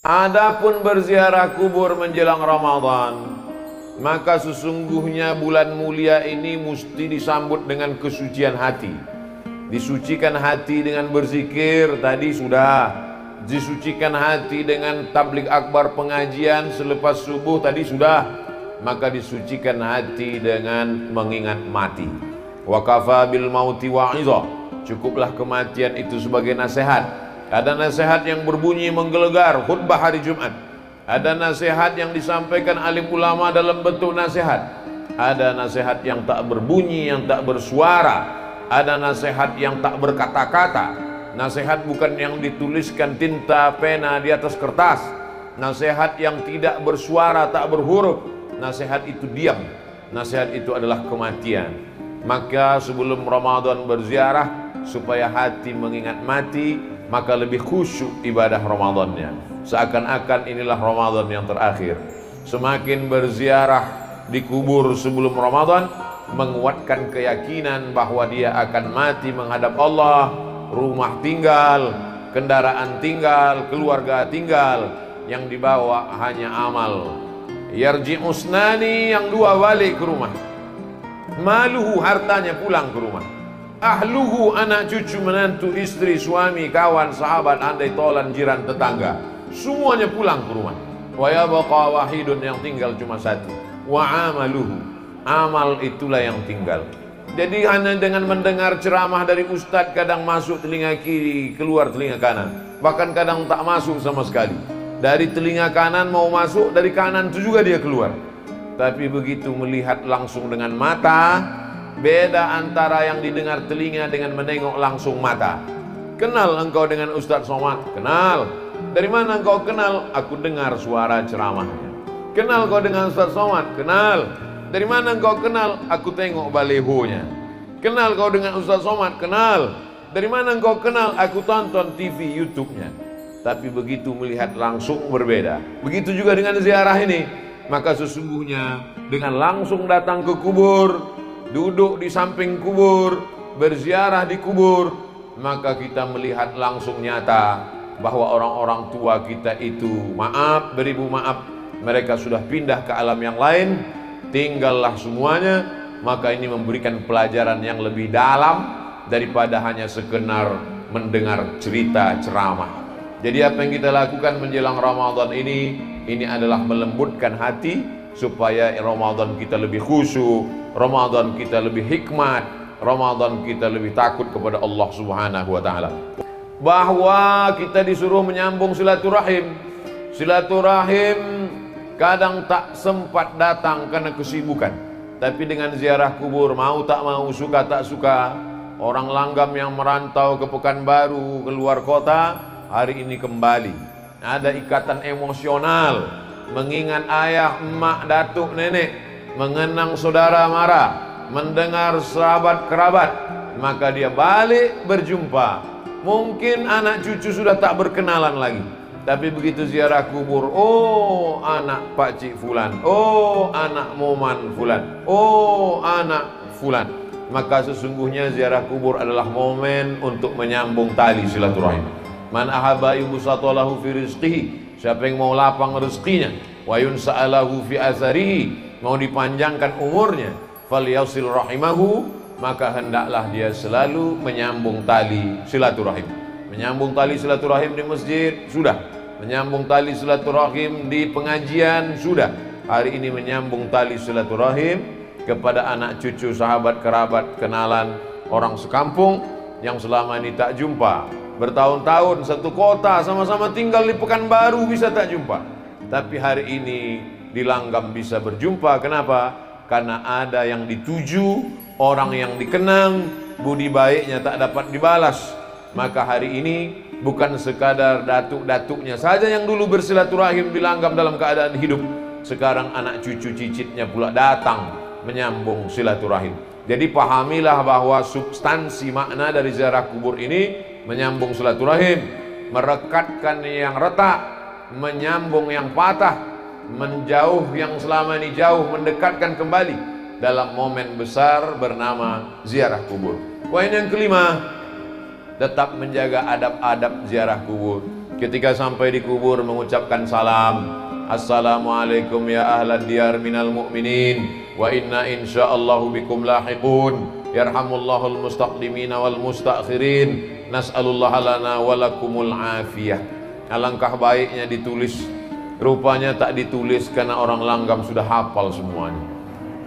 Adapun berziarah kubur menjelang Ramadan, maka sesungguhnya bulan mulia ini mesti disambut dengan kesucian hati. Disucikan hati dengan berzikir, tadi sudah. Disucikan hati dengan tabligh akbar pengajian selepas subuh, tadi sudah. Maka disucikan hati dengan mengingat mati. Wa kafa bil mauti wa'idha. Cukuplah kematian itu sebagai nasihat. Ada nasihat yang berbunyi menggelegar, khutbah hari Jumat. Ada nasihat yang disampaikan alim ulama dalam bentuk nasihat. Ada nasihat yang tak berbunyi, yang tak bersuara. Ada nasihat yang tak berkata-kata. Nasihat bukan yang dituliskan tinta pena di atas kertas. Nasihat yang tidak bersuara, tak berhuruf. Nasihat itu diam. Nasihat itu adalah kematian. Maka sebelum Ramadan berziarah, supaya hati mengingat mati, maka lebih khusyuk ibadah Ramadannya. Seakan-akan inilah Ramadan yang terakhir. Semakin berziarah di kubur sebelum Ramadan, menguatkan keyakinan bahwa dia akan mati menghadap Allah. Rumah tinggal, kendaraan tinggal, keluarga tinggal, yang dibawa hanya amal. Yarji'usnani, yang dua balik ke rumah. Maluhu, hartanya pulang ke rumah. Ahluhu, anak cucu menantu istri suami kawan sahabat andai tolan jiran tetangga, semuanya pulang ke rumah. Wa yabqa wahidun, yang tinggal cuma satu. Wa amaluhu, amal itulah yang tinggal. Jadi hanya dengan mendengar ceramah dari ustadz, kadang masuk telinga kiri, keluar telinga kanan, bahkan kadang tak masuk sama sekali. Dari telinga kanan mau masuk, dari kanan itu juga dia keluar. Tapi begitu melihat langsung dengan mata, beda antara yang didengar telinga dengan menengok langsung mata. Kenal engkau dengan Ustadz Somad? Kenal. Dari mana engkau kenal? Aku dengar suara ceramahnya. Kenal kau dengan Ustadz Somad? Kenal. Dari mana engkau kenal? Aku tengok balehonya. Kenal kau dengan Ustadz Somad? Kenal. Dari mana engkau kenal? Aku tonton TV YouTube-nya. Tapi begitu melihat langsung berbeda. Begitu juga dengan ziarah ini. Maka sesungguhnya dengan langsung datang ke kubur, duduk di samping kubur, berziarah di kubur, maka kita melihat langsung nyata bahwa orang-orang tua kita itu, maaf, beribu maaf, mereka sudah pindah ke alam yang lain, tinggallah semuanya. Maka ini memberikan pelajaran yang lebih dalam daripada hanya sekedar mendengar cerita ceramah. Jadi apa yang kita lakukan menjelang Ramadan ini adalah melembutkan hati supaya Ramadan kita lebih khusyuk, Ramadan kita lebih hikmat, Ramadan kita lebih takut kepada Allah Subhanahu wa taala. Bahwa kita disuruh menyambung silaturahim. Silaturahim kadang tak sempat datang karena kesibukan. Tapi dengan ziarah kubur, mau tak mau, suka tak suka, orang langgam yang merantau ke Pekanbaru, ke luar kota, hari ini kembali. Ada ikatan emosional, mengingat ayah, emak, datuk, nenek, mengenang saudara mara, mendengar sahabat kerabat, maka dia balik berjumpa. Mungkin anak cucu sudah tak berkenalan lagi, tapi begitu ziarah kubur, oh anak Pak Cik Fulan, oh anak Moman Fulan, oh anak Fulan. Maka sesungguhnya ziarah kubur adalah momen untuk menyambung tali silaturahim. Man ahabba yubsatalahu fi rizqihi, siapa yang mau lapang rezekinya, wa yunsa'alahu fi azarihi, mau dipanjangkan umurnya, falyasil rahimahu, maka hendaklah dia selalu menyambung tali silaturahim. Menyambung tali silaturahim di masjid, sudah. Menyambung tali silaturahim di pengajian, sudah. Hari ini menyambung tali silaturahim kepada anak cucu, sahabat, kerabat, kenalan, orang sekampung yang selama ini tak jumpa. Bertahun-tahun satu kota, sama-sama tinggal di Pekanbaru, bisa tak jumpa. Tapi hari ini di Langgam bisa berjumpa. Kenapa? Karena ada yang dituju, orang yang dikenang, budi baiknya tak dapat dibalas. Maka hari ini bukan sekadar datuk-datuknya saja yang dulu bersilaturahim di Langgam dalam keadaan hidup. sekarang anak cucu cicitnya pula datang menyambung silaturahim. Jadi pahamilah bahwa substansi makna dari ziarah kubur ini menyambung silaturahim, merekatkan yang retak, menyambung yang patah, menjauh yang selama ini jauh, mendekatkan kembali dalam momen besar bernama ziarah kubur. Poin yang kelima, tetap menjaga adab-adab ziarah kubur. Ketika sampai di kubur mengucapkan salam, Assalamualaikum ya ahlad diyar minal mu'minin wa inna insyaallahu bikum lahiqun yarhamullahul mustaqdimina wal mustakhirin nas'alullaha lana walakumul afiyah. Alangkah baiknya ditulis, rupanya tak ditulis karena orang langgam sudah hafal semuanya.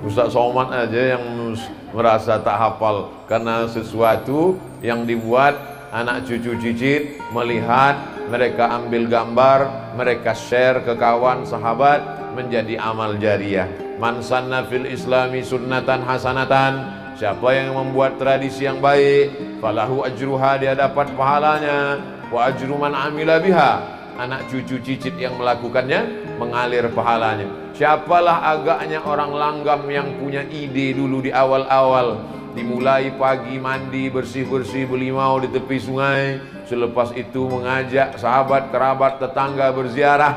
Ustaz Somad aja yang merasa tak hafal karena sesuatu yang dibuat anak cucu cicit melihat, mereka ambil gambar, mereka share ke kawan sahabat, menjadi amal jariah. Man sanna fil islami sunnatan hasanatan, siapa yang membuat tradisi yang baik, falahu ajruha, dia dapat pahalanya, wa ajru man amila biha, anak cucu cicit yang melakukannya mengalir pahalanya. Siapalah agaknya orang langgam yang punya ide dulu di awal-awal, dimulai pagi mandi bersih-bersih berlimau di tepi sungai, selepas itu mengajak sahabat, kerabat, tetangga berziarah,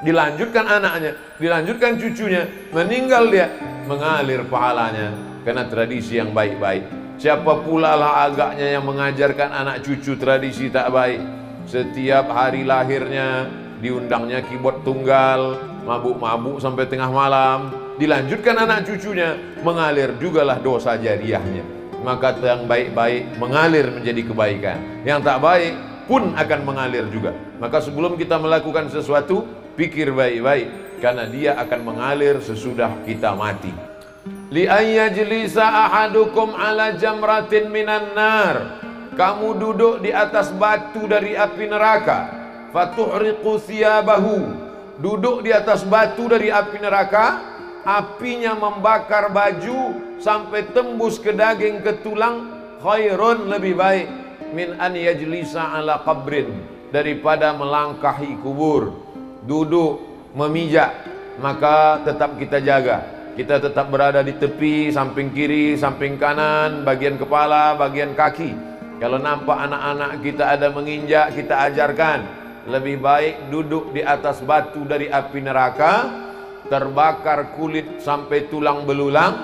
dilanjutkan anaknya, dilanjutkan cucunya, meninggal dia, mengalir pahalanya karena tradisi yang baik-baik. Siapa pula lah agaknya yang mengajarkan anak cucu tradisi tak baik, setiap hari lahirnya diundangnya keyboard tunggal, mabuk-mabuk sampai tengah malam, dilanjutkan anak cucunya, mengalir jugalah dosa jariahnya. Maka yang baik-baik mengalir menjadi kebaikan, yang tak baik pun akan mengalir juga. Maka sebelum kita melakukan sesuatu, pikir baik-baik, karena dia akan mengalir sesudah kita mati. Li ayyajlisa ahadukum ala jamratin minan nar, kamu duduk di atas batu dari api neraka, fatuhriqu thiyabahu, duduk di atas batu dari api neraka, apinya membakar baju sampai tembus ke daging, ke tulang, khairun, lebih baik, min an yajlisa ala qabrin, daripada melangkahi kubur, duduk memijak. Maka tetap kita jaga, kita tetap berada di tepi, samping kiri, samping kanan, bagian kepala, bagian kaki. Kalau nampak anak-anak kita ada menginjak, kita ajarkan, lebih baik duduk di atas batu dari api neraka, terbakar kulit sampai tulang belulang,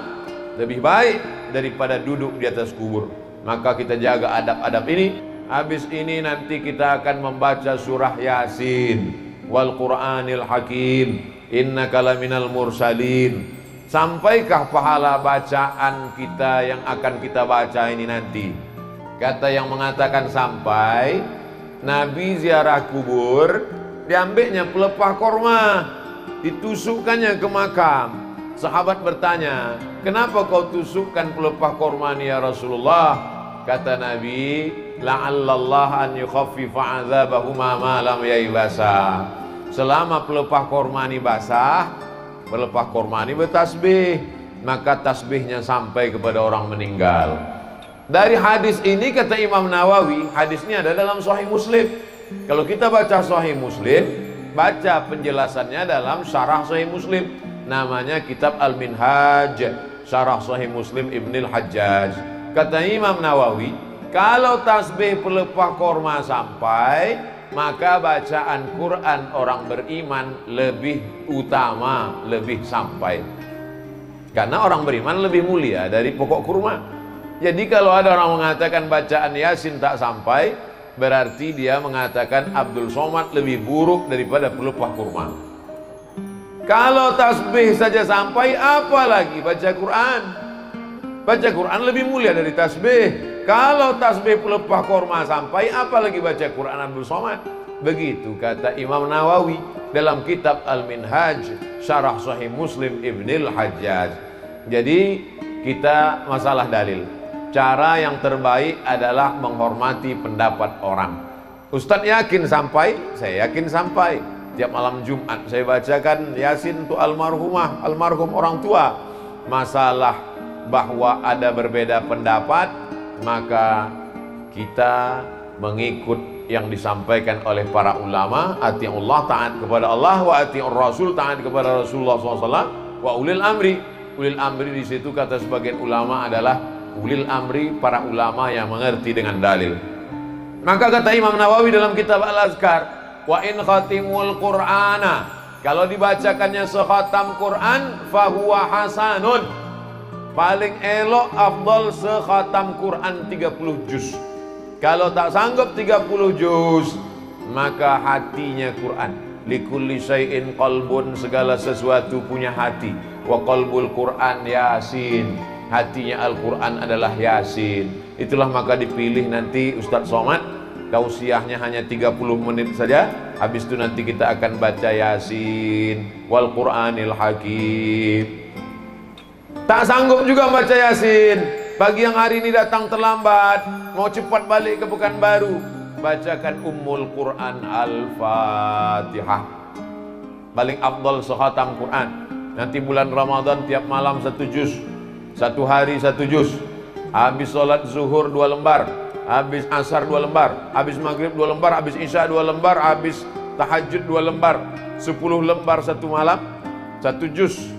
lebih baik daripada duduk di atas kubur. Maka kita jaga adab-adab ini. Habis ini nanti kita akan membaca surah Yasin, wal Qur'anil Hakim, innaka laminal mursalin. Sampaikah pahala bacaan kita yang akan kita baca ini nanti? Kata yang mengatakan sampai, Nabi ziarah kubur, diambilnya pelepah korma, ditusukkannya ke makam. Sahabat bertanya, kenapa kau tusukkan pelepah korma ini ya Rasulullah? Kata Nabi, la'allallah an yukhaffifa azabahuma ma lam yaibasa. Selama pelepah korma ini basah, pelepah korma ini bertasbih, maka tasbihnya sampai kepada orang meninggal. Dari hadis ini kata Imam Nawawi, hadisnya ada dalam Sahih Muslim. Kalau kita baca Sahih Muslim, baca penjelasannya dalam Syarah Sahih Muslim, namanya kitab Al-Minhaj, Syarah Sahih Muslim Ibnul Hajjaj. Kata Imam Nawawi, kalau tasbih pelepah korma sampai, maka bacaan Quran orang beriman lebih utama, lebih sampai. Karena orang beriman lebih mulia dari pokok kurma. Jadi kalau ada orang mengatakan bacaan Yasin tak sampai, berarti dia mengatakan Abdul Somad lebih buruk daripada pelepah kurma. Kalau tasbih saja sampai, apalagi baca Quran? Baca Quran lebih mulia dari tasbih. Kalau tasbih pelepah kurma sampai, apalagi baca Quran Abdul Somad? Begitu kata Imam Nawawi dalam kitab Al-Minhaj, Syarah Sahih Muslim Ibnul Hajjaj. Jadi kita masalah dalil, cara yang terbaik adalah menghormati pendapat orang. Ustadz yakin sampai, saya yakin sampai. Tiap malam Jumat saya bacakan Yasin untuk almarhumah, almarhum orang tua. Masalah bahwa ada berbeda pendapat, maka kita mengikut yang disampaikan oleh para ulama, ati'ullah, taat kepada Allah, wa ati'ur rasul, taat kepada Rasulullah SAW, wa ulil amri. Ulil amri di situ kata sebagian ulama adalah ulil amri, para ulama yang mengerti dengan dalil. Maka kata Imam Nawawi dalam kitab Al-Azkar, wa in khatimul Qur'ana, kalau dibacakannya sekhatam Quran, fahuwa hasanun, paling elok afdal sekhatam Quran 30 juz. Kalau tak sanggup 30 juz, maka hatinya Quran. Likulli syai'in qalbun, segala sesuatu punya hati. Wa qalbul Quran Yasin, hatinya Al-Quran adalah Yasin. Itulah maka dipilih nanti Ustadz Somad, tausiahnya hanya 30 menit saja. Habis itu nanti kita akan baca Yasin wal Quranil Hakim. Tak sanggup juga baca Yasin, bagi yang hari ini datang terlambat, mau cepat balik ke Pekanbaru, bacakan Ummul Quran Al-Fatihah. Paling afdal sekhatam Quran. Nanti bulan Ramadan tiap malam 1 juz, 1 hari 1 juz. Habis sholat zuhur 2 lembar, habis asar 2 lembar, habis maghrib 2 lembar, habis isya 2 lembar, habis tahajud 2 lembar. 10 lembar 1 malam, 1 juz,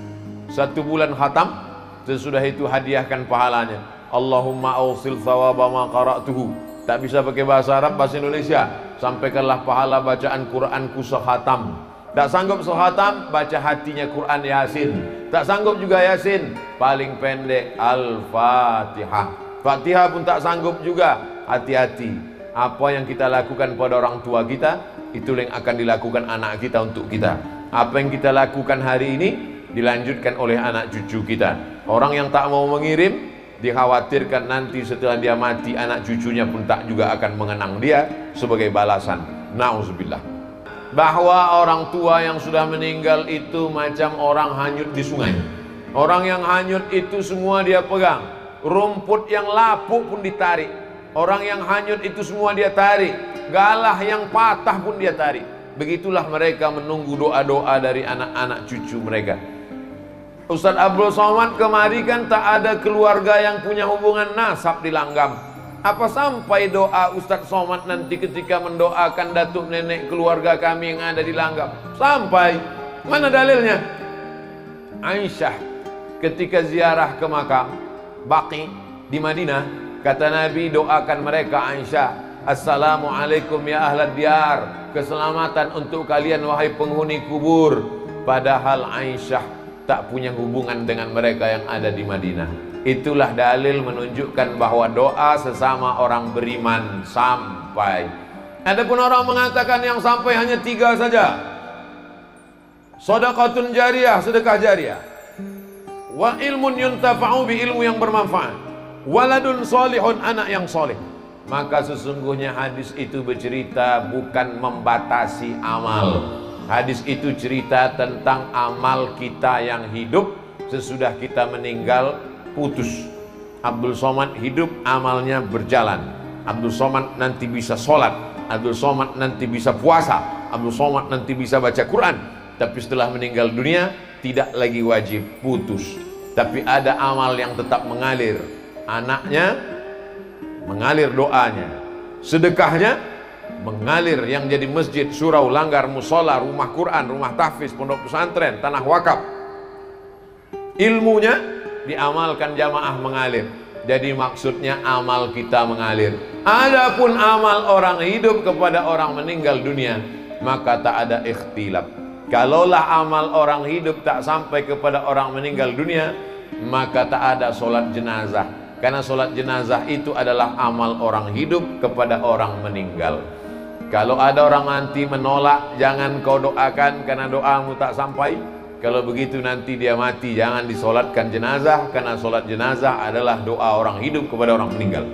1 bulan khatam. Sesudah itu hadiahkan pahalanya. Allahumma awsil thawaba ma qara'tuhu. Tak bisa pakai bahasa Arab, bahasa Indonesia. Sampaikanlah pahala bacaan Quranku sekhatam. Tak sanggup sekhatam, baca hatinya Quran Yasin. Tak sanggup juga Yasin, paling pendek Al-Fatihah. Fatihah pun tak sanggup juga, hati-hati. Apa yang kita lakukan pada orang tua kita, itu yang akan dilakukan anak kita untuk kita. Apa yang kita lakukan hari ini, dilanjutkan oleh anak cucu kita. Orang yang tak mau mengirim, dikhawatirkan nanti setelah dia mati, anak cucunya pun tak juga akan mengenang dia sebagai balasan. Nauzubillah. Bahwa orang tua yang sudah meninggal itu macam orang hanyut di sungai. Orang yang hanyut itu semua dia pegang. Rumput yang lapuk pun ditarik. Orang yang hanyut itu semua dia tarik. Galah yang patah pun dia tarik. Begitulah mereka menunggu doa-doa dari anak-anak cucu mereka. Ustadz Abdul Somad kemari kan tak ada keluarga yang punya hubungan nasab di Langgam. Apa sampai doa Ustadz Somad nanti ketika mendoakan datuk nenek keluarga kami yang ada di Langgam? Sampai. Mana dalilnya? Aisyah ketika ziarah ke makam Baqi di Madinah, kata Nabi, doakan mereka Aisyah, assalamualaikum ya ahlad diyar, keselamatan untuk kalian wahai penghuni kubur. Padahal Aisyah tak punya hubungan dengan mereka yang ada di Madinah. Itulah dalil menunjukkan bahwa doa sesama orang beriman sampai. Adapun orang mengatakan yang sampai hanya 3 saja. Shadaqatun jariyah, sedekah jariyah. Wa ilmun yuntafa'u bi, ilmu yang bermanfaat. Waladun solihun, anak yang soleh. Maka sesungguhnya hadis itu bercerita bukan membatasi amal. Hadis itu cerita tentang amal kita yang hidup, sesudah kita meninggal putus. Abdul Somad hidup, amalnya berjalan. Abdul Somad nanti bisa sholat, Abdul Somad nanti bisa puasa, Abdul Somad nanti bisa baca Quran. Tapi setelah meninggal dunia tidak lagi wajib putus. Tapi ada amal yang tetap mengalir. Anaknya mengalir doanya, sedekahnya mengalir, yang jadi masjid, surau, langgar, musola, rumah Quran, rumah tahfiz, pondok pesantren, tanah wakaf. Ilmunya diamalkan jamaah mengalir. Jadi maksudnya amal kita mengalir. Adapun amal orang hidup kepada orang meninggal dunia, maka tak ada ikhtilaf. Kalaulah amal orang hidup tak sampai kepada orang meninggal dunia, maka tak ada solat jenazah. Karena solat jenazah itu adalah amal orang hidup kepada orang meninggal. Kalau ada orang nanti menolak, jangan kau doakan karena doamu tak sampai. Kalau begitu nanti dia mati, jangan disolatkan jenazah, karena solat jenazah adalah doa orang hidup kepada orang meninggal.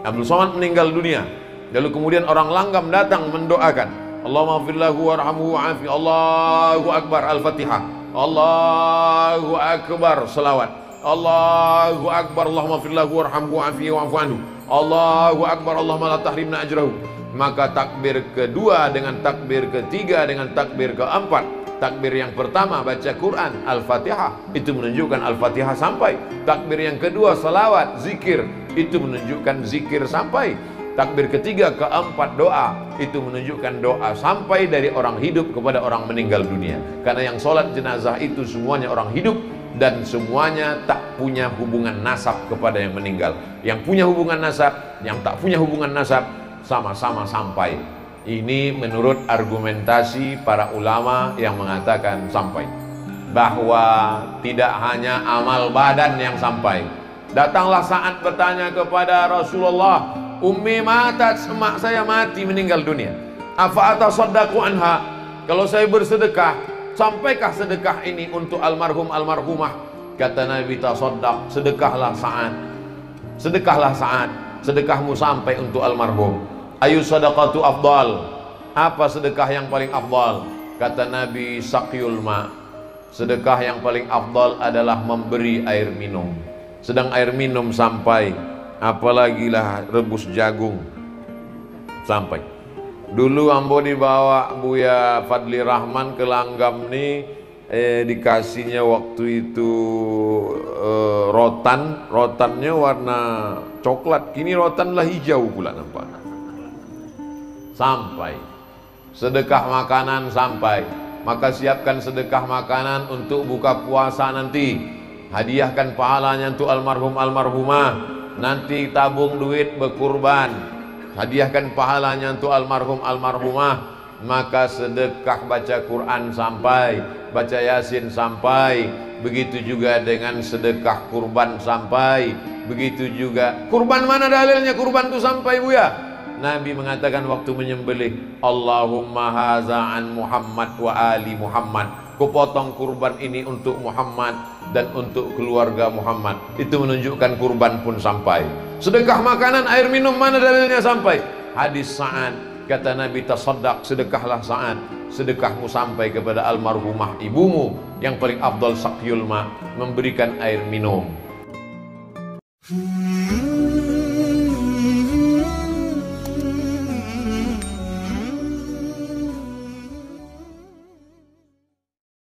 Abdul Somad meninggal dunia, lalu kemudian orang Langgam datang mendoakan, Allahumma firlahu warhamhu wa'afi. Allahu Akbar, Al-Fatihah. Allahu Akbar, salawat. Allahu Akbar, Allahumma firlahu warhamhu wa'afi wa'afu anhu. Allahu Akbar, Allahumma la tahrimna ajrahu. Maka takbir kedua dengan takbir ketiga dengan takbir keempat, takbir yang pertama baca Quran Al-Fatihah, itu menunjukkan Al-Fatihah sampai. Takbir yang kedua salawat, zikir, itu menunjukkan zikir sampai. takbir ketiga, keempat doa. Itu menunjukkan doa sampai dari orang hidup kepada orang meninggal dunia. Karena yang sholat jenazah itu semuanya orang hidup dan semuanya tak punya hubungan nasab kepada yang meninggal. Yang punya hubungan nasab, yang tak punya hubungan nasab, sama-sama sampai. Ini menurut argumentasi para ulama yang mengatakan sampai. Bahwa tidak hanya amal badan yang sampai. Datanglah saat bertanya kepada Rasulullah, ummi matat, emak saya mati meninggal dunia. Afa atasaddaqu anha? Kalau saya bersedekah, sampaikah sedekah ini untuk almarhum almarhumah? Kata Nabi, tasaddaq, sedekahlah saat. Sedekahlah saat. Sedekahmu sampai untuk almarhum. Ayu sadaqatu afdal? Apa sedekah yang paling afdal? Kata Nabi, saqyul ma. Sedekah yang paling afdal adalah memberi air minum. Sedang air minum sampai, apalagi lah rebus jagung sampai. Dulu ambo dibawa Buya Fadli Rahman ke Langgam nih, dikasihnya waktu itu rotannya warna coklat, kini rotan lah hijau pula nampak. Sampai sedekah makanan sampai, maka siapkan sedekah makanan untuk buka puasa nanti. Hadiahkan pahalanya untuk almarhum almarhumah. Nanti tabung duit berkurban. Hadiahkan pahalanya untuk almarhum almarhumah. Maka sedekah baca Quran sampai, baca Yasin sampai. Begitu juga dengan sedekah kurban sampai. Begitu juga kurban, mana dalilnya kurban itu sampai, Buya? Nabi mengatakan waktu menyembelih, Allahumma haza an Muhammad wa ali Muhammad. Kupotong kurban ini untuk Muhammad dan untuk keluarga Muhammad. Itu menunjukkan kurban pun sampai. Sedekah makanan, air minum, mana dalilnya sampai? Hadis Sa'ad, kata Nabi, tasaddaq, sedekahlah Sa'ad. Sedekahmu sampai kepada almarhumah ibumu. Yang paling afdal saqyul ma, memberikan air minum.